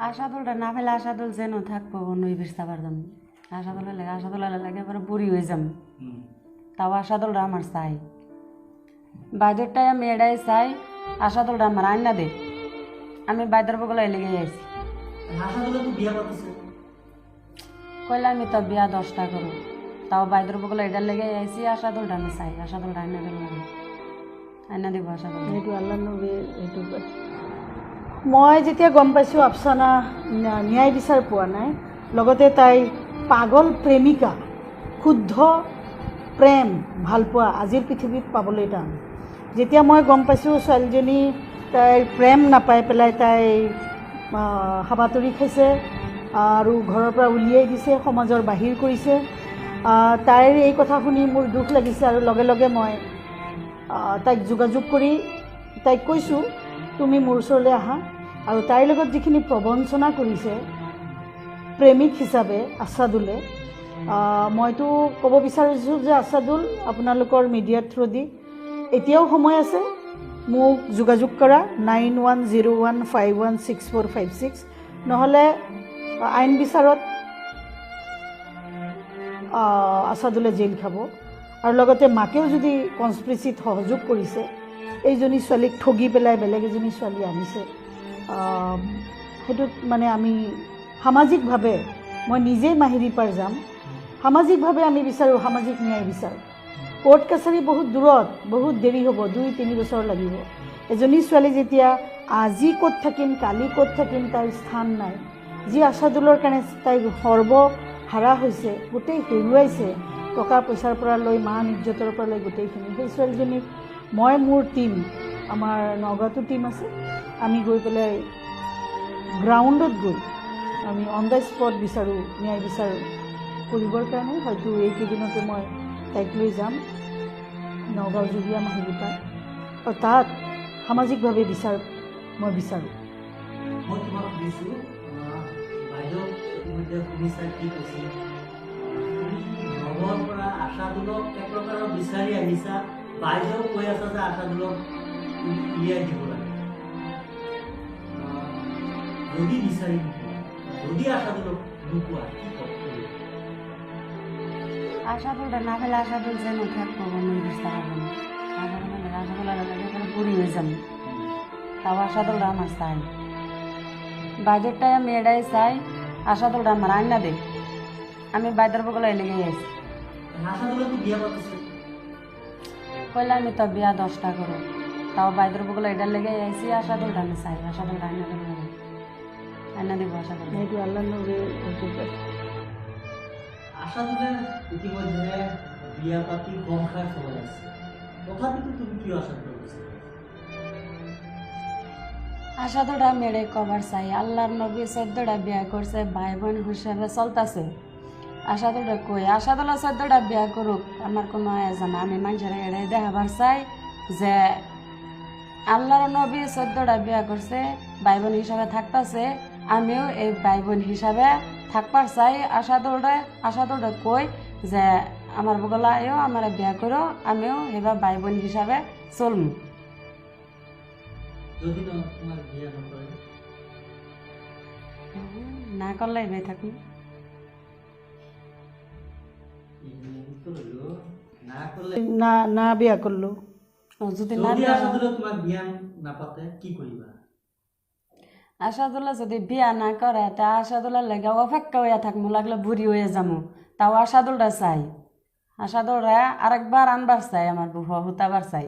আশাদুলটা না ফেলে আশাদুল যেন থাকবো নই বিরসা পারতাম আশাদুলের লাগে এবার বুড়ি হয়ে যাম তাও আশাদুলটা আমার চাই বাইদেরটাই আমি এটাই চাই আশাদুলটা আমার আইনা দে আমি বাইদের বগলায় লেগে যাইছি কইলে আমি তো বিয়া 10টা করো তাও বাইদের বগলা এটার লেগে যাইছি আশাদুলটা আমি চাই আশাদুলটা আইনা দিল আইনা দিব আশাদুল সেইটো আল্লাহ নবী সেইটো মই যেতিয়া গম পাইছোঁ আফচানা ন্যায় বিচাৰ পোৱা নাই লগতে তাই পাগল প্ৰেমিকা শুদ্ধ প্ৰেম ভালপোৱা আজিৰ পৃথিৱীত পাবলৈ টান যেতিয়া মই গম পাইছোঁ ছোৱালীজনী তাইৰ প্ৰেম নাপাই পেলাই তাই হাবাতৰি খাইছে আৰু ঘৰৰ পৰা উলিয়াই দিছে সমাজৰ বাহিৰ কৰিছে তাইৰ এই কথা শুনি মোৰ দুখ লাগিছে আৰু লগে লগে মই তাইক যোগাযোগ কৰি তাইক কৈছোঁ তুমি মোৰ ওচৰলৈ আহা আৰু তাইৰ লগত যিখিনি প্ৰবঞ্চনা কৰিছে প্ৰেমিক হিচাপে আছাদুলে মইতো ক'ব বিচাৰিছোঁ যে আছাদুল আপোনালোকৰ মিডিয়াৰ থ্ৰুদি এতিয়াও সময় আছে মোক যোগাযোগ কৰা 9101516456 নহ'লে আইন বিচাৰত আছাদুলে জেইল খাব আৰু লগতে মাকেও যদি কনস্পিৰেচিত সহযোগ কৰিছে এইজনী ছোৱালীক ঠগি পেলাই বেলেগ এজনী ছোৱালী আনিছে সেইটোত মানে আমি সামাজিকভাৱে মই নিজেই মাহিৰী পাৰ যাম সামাজিকভাৱে আমি বিচাৰোঁ সামাজিক ন্যায় বিচাৰোঁ কোৰ্ট কাছাৰী বহুত দূৰত বহুত দেৰি হ'ব 2-3 বছৰ লাগিব এজনী ছোৱালী যেতিয়া আজি ক'ত থাকিম কালি ক'ত থাকিম তাইৰ স্থান নাই যি আছাদুলৰ কাৰণে তাইৰ সৰ্ব হাৰা হৈছে গোটেই হেৰুৱাইছে টকা পইচাৰ পৰা লৈ মান ইজ্জতৰ পৰা লৈ গোটেইখিনি সেই ছোৱালীজনীক মই মোৰ টীম আমাৰ নগাঁৱতো টীম আছে আমি গৈ পেলাই গ্ৰাউণ্ডত গৈ আমি অন দ্য স্পট বিচাৰোঁ ন্যায় বিচাৰোঁ কৰিবৰ কাৰণে হয়তো এইকেইদিনতে মই তাইক লৈ যাম নগাঁও জুৰীয়া মাহিলিপা আৰু তাত সামাজিকভাৱে মই বিচাৰোঁ মই তোমাক সুধিছোঁ বাইদেউ ইতিমধ্যে শুনিছা কি কৈছে নগৰৰ পৰা আশাদুলক এক প্ৰকাৰৰ বিচাৰি আহিছা বাইদেউ কৈ আছা যে আশাদুলক উলিয়াই দিব লাগে যদি বিচাৰি নোপোৱা যদি আশাদুলক নোপোৱা কি ক'ব আশাদুলটা না ফেলে আশাদুল যেন থাকবো নই বিরসা পারতাম আশাদুলের লাগে এবার বুড়ি হয়ে যাম তাও আশাদুলটা আমার চাই বাইদেরটাই আমি এটাই চাই আশাদুলটা আমার আইনা দে আমি বাইদের বগলায় লেগে যাইছি আশাদুলে তো বিয়া পাতিছে কইলে আমি তো বিয়া 10টা করো তাও বাইদের বগলা এটার লেগে যাইছি আশাদুলটা আমি চাই আশাদুলটা আইনা দিব আশাদুল সেইটো আল্লাহ নবী সেইটো আশাদুলে ইতিমধ্যে বিয়া পাতি সংসাৰ চলাই আছে তথাপিতো তুমি কিয় আশাদুল আশাদুলটা আমি এটাই কভার চাই আল্লাহর নবী 14টা বিয়া করছে ভাই বোন হিসাবে চলতেছে আশাদুলটা কই আশাদুল্লা 14টা বিয়া করুক আমার কোনো আয়োজন আমি মানুষের এটাই দেখাবার চাই যে আল্লাহর নবী 14টা বিয়া করছে ভাই বোন হিসাবে থাকতেছে আমিও এই ভাই বোন হিসাবে থাকবার চাই আশাদুলটা কই যে আমার বগলায়ও আমার বিয়া করো আমিও এবার ভাই বোন হিসাবে চলম যদি তোমার বিয়া নকৰে না কৰলে এবাৰ থাকুন না কৰলে না বিয়া কৰলো যদি যদি আশাদুলে তোমাৰ বিয়া নাপাতে কি কৰিবা আশাদুল্লাহ যদি বিয়া না করে তা আশাদুল্লাহ লেগে অপেক্ষা হইয়া থাকবো লাগলে বুড়ি হয়ে যাবো তাও আশাদুলটা চাই আশাদুলরা আরেকবার আনবার চাই আমার বুহ হুতাবার চাই